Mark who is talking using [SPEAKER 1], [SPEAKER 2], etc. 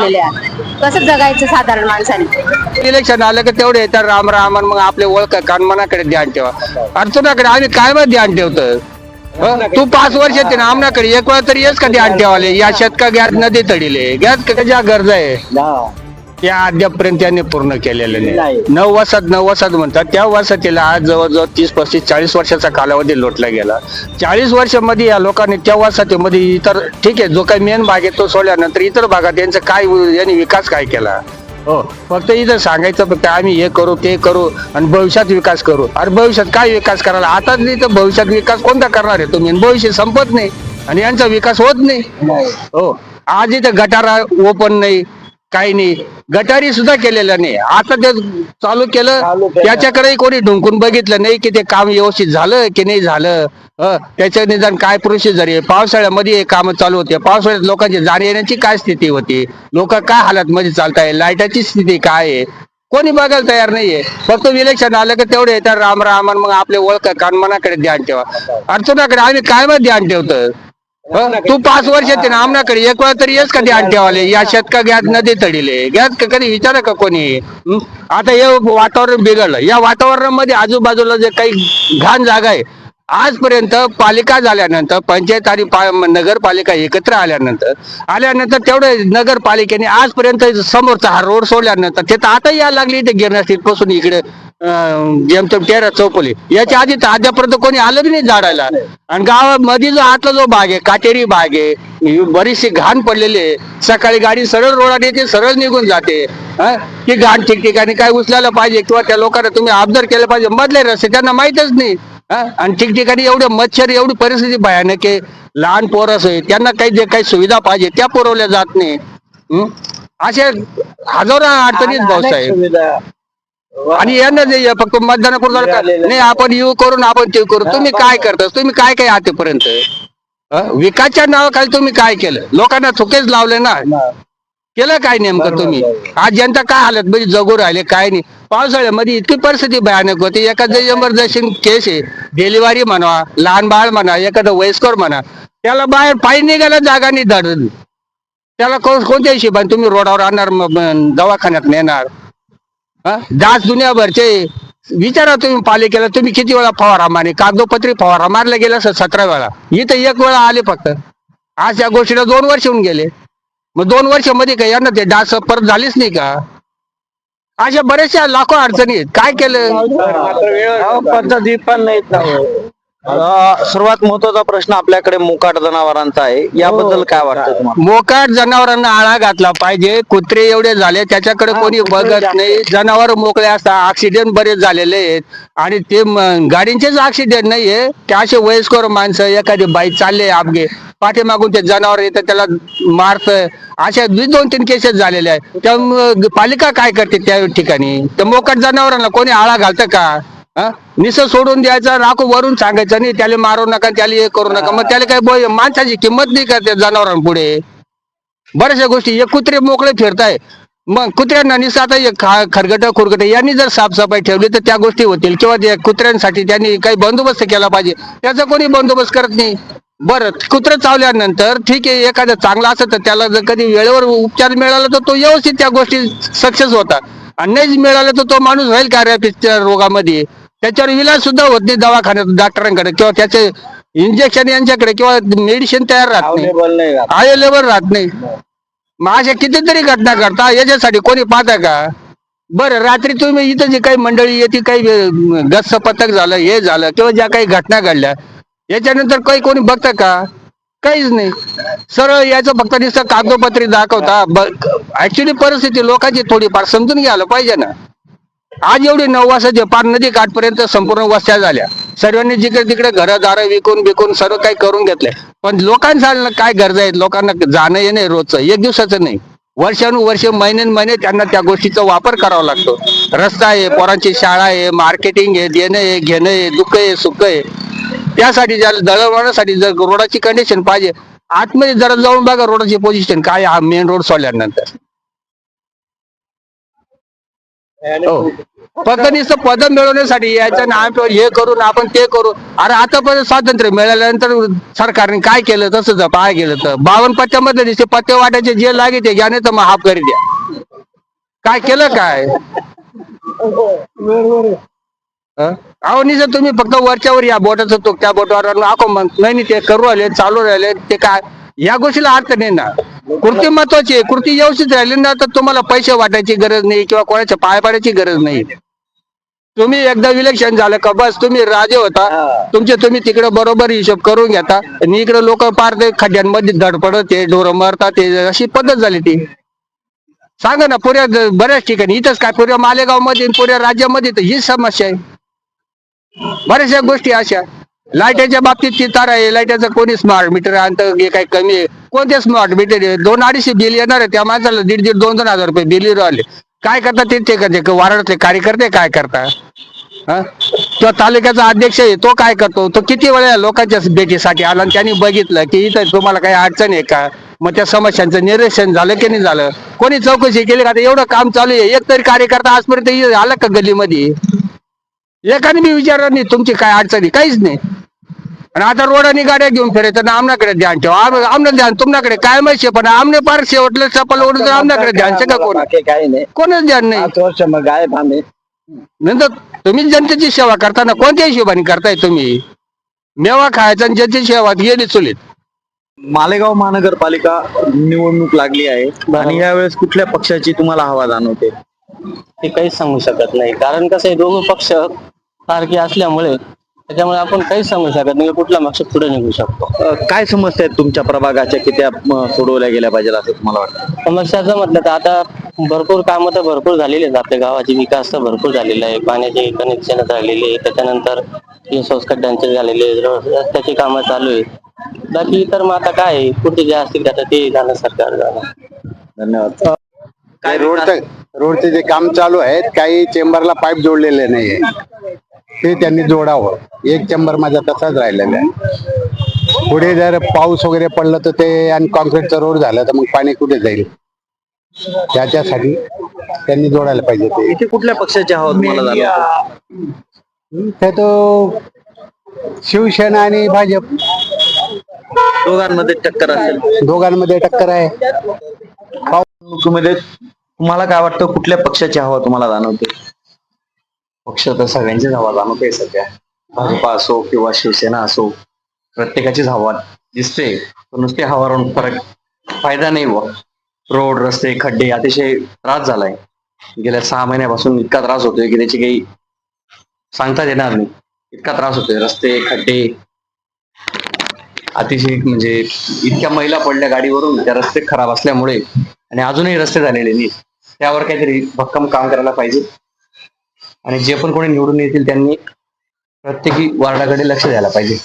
[SPEAKER 1] झालेल्या कसं जगायचं साधारण माणसाने.
[SPEAKER 2] इलेक्शन आलं की तेवढे येतात राम राम आणि मग आपले ओळख कानमनाकडे ध्यान ठेवा. अर्जुनाकडे आम्ही काय मग ध्यान ठेवतो. तू 5 वर्ष येते ना आमनाकडे एक वेळा तरी येस का ध्यान ठेवाले. या शेतका गॅस नदी तडीले गॅस ज्या गरजा आहे त्या अद्यापपर्यंत त्यांनी पूर्ण केलेलं नाही. 9 वसाहत म्हणतात त्या वसाहतीला आज जवळजवळ 30, 35, 40 वर्षाचा कालावधी लोटला गेला. 40 वर्षामध्ये या लोकांनी त्या वसाहतीमध्ये इतर ठीक आहे जो काही मेन भाग आहे तो सोडल्यानंतर इतर भागात यांचा काय यांनी विकास काय केला. हो फक्त इथं सांगायचं फक्त आम्ही हे करू ते करू आणि भविष्यात विकास करू. अरे भविष्यात काय विकास करायला आता इथं भविष्यात विकास कोणता करणार आहे तुम्ही. भविष्य संपत नाही आणि यांचा विकास होत नाही. हो आज इथं गटारा ओपन नाही काही नाही. गटारी सुद्धा केलेलं नाही. आता ते चालू केलं त्याच्याकडेही कोणी ढुंकून बघितलं नाही की ते काम व्यवस्थित झालं की नाही झालं. त्याच्या निदान काय प्रोसिजर आहे. पावसाळ्यामध्ये हे काम चालू होते. पावसाळ्यात लोकांची जाण्या येण्याची काय स्थिती होती. लोक काय हालत मध्ये चालताय. लाईटाची स्थिती काय आहे कोणी बघायला तयार नाहीये. फक्त इलेक्शन आलं की तेवढे येतात राम राम आणि मग आपले ओळख कानमनाकडे ध्यान ठेवा. अर्जुनाकडे आम्ही काय मग ध्यान ठेवतो. तू 5 वर्ष येते ना आमनाकडे एक वेळा तरी येस का ध्यान ठेवाले. या शेतका गॅस नदी तडीले गॅस कधी विचारा का कोणी. आता हे वातावरण बिघडलं. या वातावरणामध्ये आजूबाजूला जे काही घाण जागा आहे आजपर्यंत पालिका झाल्यानंतर पंचायत आणि नगरपालिका एकत्र आल्यानंतर तेवढे नगरपालिकेने आजपर्यंत समोरचा हा रोड सोडल्यानंतर ते तर आता यायला लागली इथे गिरणा स्ट्रीट पासून इकडे जेमतेम 13 चौपोली. याच्या आधी तर आद्यापर्यंत कोणी आलं बी नाही झाडायला. आणि गावामध्ये जो आतला जो भाग आहे काटेरी भाग आहे बरीचशी घाण पडलेली आहे. सकाळी गाडी सरळ रोडाने येते सरळ निघून जाते. की घाण ठिकठिकाणी काय उचलायला पाहिजे किंवा त्या लोकांना तुम्ही ऑब्झर्व केलं पाहिजे. मधले रस्ते त्यांना माहितच नाही. आणि ठिकठिकाणी एवढे मच्छर एवढी परिस्थिती भयानक आहे. लहान पोरस आहे त्यांना काही जे काही सुविधा पाहिजे त्या पुरवल्या जात नाही. अशा हजारो अडचणीच भाऊसाहेब. आणि यांना जे फक्त मतदानापुरतं नाही आपण येऊ करून आपण ते करू. तुम्ही काय करता. तुम्ही काय काय आतापर्यंत विकासच्या नावाखाली तुम्ही काय केलं. लोकांना थुकेच लावले ना. केलं काय नेमकं तुम्ही. आज जनता काय हालत म्हणजे जगू राहिले काय नाही. पावसाळ्यामध्ये इतकी परिस्थिती भयानक होती. एखादं इमर्जन्सी केस आहे डिलिव्हरी म्हणा लहान बाळ म्हणा एखादं वयस्कर म्हणा त्याला बाहेर पायी निघायला जागा नाही धड. त्याला कोणत्या हिशोबाने तुम्ही रोडावर आणणार दवाखान्यात नेणार. डास दुनियाभरचे विचारा तुम्ही पालिकेला तुम्ही किती वेळा फवारा मारले. कागदोपत्री फवारा मारला गेला असं 17 वेळा. इथं 1 वेळा आले फक्त. आज या गोष्टीला 2 वर्ष होऊन गेले. मग 2 वर्षामध्ये काय यांना ते डास परत झालीच नाही का. अशा बऱ्याचशा लाखो अडचणी आहेत. काय केलं
[SPEAKER 3] पद्धती पण नाहीत. सर्वात महत्वाचा प्रश्न आपल्याकडे मोकाट जनावरांचा आहे. याबद्दल काय वाटतं तुम्हाला.
[SPEAKER 2] मोकाट जनावरांना आळा घातला पाहिजे. कुत्रे एवढे झाले त्याच्याकडे कोणी बघत नाही. जनावर मोकळे असतात. ऍक्सिडेंट बरेच झालेले आहेत आणि ते गाडींचेच ऍक्सिडेंट नाहीये. ते असे वयस्कर माणसं एखादी बाईक चालले अपघे पाठीमागून ते जनावर येतं त्याला मारत. अशा 2-3 केसेस झालेल्या आहेत. त्यामुळे पालिका काय करते त्या ठिकाणी. त्या मोकाट जनावरांना कोणी आळा घालतं का. निसं सोडून द्यायचा राखू वरून सांगायचं नाही त्याला मारू नका त्याला हे करू नका. मग त्याला काय माणसाची किंमत नाही का त्या जनावरांपुढे. बऱ्याचशा गोष्टी हे कुत्रे मोकळे फिरताय. मग कुत्र्यांना निसं आता खरगट खुरगट यांनी जर साफसफाई ठेवली तर त्या गोष्टी होतील. किंवा त्या कुत्र्यांसाठी त्यांनी काही बंदोबस्त केला पाहिजे. त्याचा कोणी बंदोबस्त करत नाही. बरं कुत्रे चावल्यानंतर ठीक आहे एखादं चांगला असत तर त्याला जर कधी वेळेवर उपचार मिळाला तर तो व्यवस्थित त्या गोष्टी सक्सेस होतात. आणि नाहीच मिळालं तर तो माणूस राहील का रॅपिसच्या रोगामध्ये. त्याच्यावर इलाज सुद्धा होत नाही दवाखान्यात डॉक्टरांकडे किंवा त्याचे इंजेक्शन यांच्याकडे किंवा मेडिसिन तयार राहत नाही अवेलेबल राहत नाही. मग अशा कितीतरी घटना घडतात. याच्यासाठी कोणी पाहता का. बरं रात्री तुम्ही इथं जी काही मंडळी येते काही गस्त पथक झालं हे झालं किंवा ज्या काही घटना घडल्या याच्यानंतर काही कोणी बघतं का. काहीच नाही. सरळ याचं फक्त नुसतं कागदोपत्री दाखवता. ऍक्च्युली परिस्थिती लोकांची थोडीफार समजून घ्यायला पाहिजे ना. आज एवढी 9 वाजता पार नदी काठपर्यंत संपूर्ण वस्त्या झाल्या. सर्वांनी जिकडे तिकडे घरदार विकून सर्व काही करून घेतलंय. पण लोकांचा काय गरज आहेत. लोकांना जाणं येणं रोजचं 1 दिवसाचं नाही. वर्षानुवर्ष महिने त्यांना त्या गोष्टीचा वापर करावा लागतो. रस्ता आहे पोरांची शाळा आहे मार्केटिंग आहे देणं आहे घेणं आहे दुःख आहे सुख आहे. त्यासाठी दळणवळणासाठी जर रोडाची कंडिशन पाहिजे आतमध्ये जरा जाऊन बघा रोडाची पोझिशन काय मेन रोड सोडल्यानंतर. हो फक्त नुसतं पद मिळवण्यासाठी यायचं ना हे करून आपण ते करू. अरे आतापर्यंत स्वातंत्र्य मिळाल्यानंतर सरकारने काय केलं तसं पाय गेलं तर 52 पत्त्यामध्ये नुसते पत्ते वाटायचे जे लागे ते घ्या नाही तर मग हाफ करी द्या. काय केलं काय अहो निसं तुम्ही फक्त वरच्यावर या बोटाचं तो त्या बोटावर आखो मग नाही ते करू राहिले चालू राहिले ते काय या गोष्टीला अर्थ नाही ना. कृती महत्वाची आहे. कृती व्यवस्थित राहिली ना तर तुम्हाला पैसे वाटायची गरज नाही किंवा कोणाच्या पाय पाडायची गरज नाही. तुम्ही एकदा इलेक्शन झालं का बस तुम्ही राजे होता तुम्ही तिकडे बरोबर हिशोब करून घेता आणि इकडे लोक पार ते खड्ड्यांमध्ये धडपडत ते ढोरं मारतात ते अशी पद्धत झाली ती. सांगा ना पुऱ्या बऱ्याच ठिकाणी इथंच काय पुऱ्या मालेगाव मध्ये पुऱ्या राज्यामध्ये तर हीच समस्या आहे. बऱ्याचशा गोष्टी अशा लाईटाच्या बाबतीत ती तार आहे लाईटाचं कोणी स्मार्ट मीटर आणतं हे काही कमी आहे. कोणते स्मार्ट मीटर आहे 200-250 बिल येणार आहे त्या माणसाला 1,500-2,000 हजार रुपये बिल राहिले. काय करतात ते वारणातले कार्यकर्ते काय करतात. तो तालुक्याचा अध्यक्ष आहे तो काय करतो तो किती वेळा लोकांच्या भेटीसाठी आला आणि त्यांनी बघितलं की इथं तुम्हाला काही अडचण आहे का मग त्या समस्यांचं निरसन झालं की नाही झालं कोणी चौकशी केली का एवढं काम चालू आहे. एक तरी कार्यकर्ता आजपर्यंत आला का गल्लीमध्ये एकाने मी विचारलं नाही तुमची काय अडचणी काहीच नाही. आणि आता रोडाने गाड्या घेऊन फिरायचं ना आमनाकडे ध्यान ठेवा आमना ध्यान तुमच्याकडे काय माहिती पण आमने पार शेवटलं चपल ओढून आमनाकडे ध्यानचं का कोण
[SPEAKER 3] काही नाही
[SPEAKER 2] कोणच ध्यान नाही.
[SPEAKER 3] 5 वर्ष मग गायब आम्ही.
[SPEAKER 2] नंतर तुम्ही जनतेची सेवा करताना कोणत्या हिशोबाने करताय तुम्ही मेवा खायचा आणि जनतेची सेवा गेली चुलीत.
[SPEAKER 3] मालेगाव महानगरपालिका निवडणूक लागली आहे आणि यावेळेस कुठल्या पक्षाची तुम्हाला हवा जाणवते?
[SPEAKER 4] ते काहीच सांगू शकत नाही कारण कसं आहे दोन्ही पक्ष सारखे असल्यामुळे त्याच्यामुळे आपण काहीच सांगू शकत नाही कुठला पक्ष पुढे निघू शकतो.
[SPEAKER 3] काय समस्या आहेत तुमच्या प्रभागाच्या की त्या सोडवल्या गेल्या पाहिजे असं तुम्हाला वाटतं?
[SPEAKER 4] समस्याचं म्हटलं तर आता भरपूर कामं तर भरपूर झालेली आहेत आपल्या गावाची विकास तर भरपूर झालेला आहे पाण्याचे कनेक्शन झालेले आहे त्याच्यानंतर खड्ड्यांचे झालेले रस्त्याची कामं चालू आहेत बाकी तर मग आता काय आहे, कुठे जे असतील आता ते जाणं सरकार जाणं.
[SPEAKER 3] धन्यवाद.
[SPEAKER 5] काय रोडचे जे काम चालू आहेत काही चेंबरला पाईप जोडलेले नाहीये ते त्यांनी जोडावं. एक चेंबर माझा तसाच राहिलेला आहे. पुढे जर पाऊस वगैरे पडलं तर ते आणि कॉन्क्रीटचा रोड झाला तर मग पाणी कुठे जाईल त्याच्यासाठी त्यांनी जोडायला पाहिजे. ते
[SPEAKER 3] इथे कुठल्या पक्षाची हवा तुम्हाला जाणवते?
[SPEAKER 5] ते तो शिवसेना आणि भाजप
[SPEAKER 3] दोघांमध्ये टक्कर असेल.
[SPEAKER 5] दोघांमध्ये टक्कर आहे.
[SPEAKER 3] निवडणुकीमध्ये तुम्हाला काय वाटतं कुठल्या पक्षाची हवा तुम्हाला जाणवते?
[SPEAKER 6] पक्ष तर सगळ्यांचीच हवा जाणवते सध्या भाजपा असो किंवा शिवसेना असो प्रत्येकाचीच हवा दिसते. नुसते हवारून फरक फायदा नाही व रोड रस्ते खड्डे अतिशय त्रास झालाय. गेल्या 6 महिन्यापासून इतका त्रास होतोय की त्याची काही सांगता येणार नाही. इतका त्रास होतोय रस्ते खड्डे अतिशय म्हणजे इतक्या महिला पडल्या गाडीवरून त्या रस्ते खराब असल्यामुळे आणि अजूनही रस्ते झालेले नाही. त्यावर काहीतरी भक्कम काम करायला पाहिजे आणि जे पण कोणी निवडून येतील त्यांनी प्रत्येकी वार्डाकडे लक्ष द्यायला पाहिजे.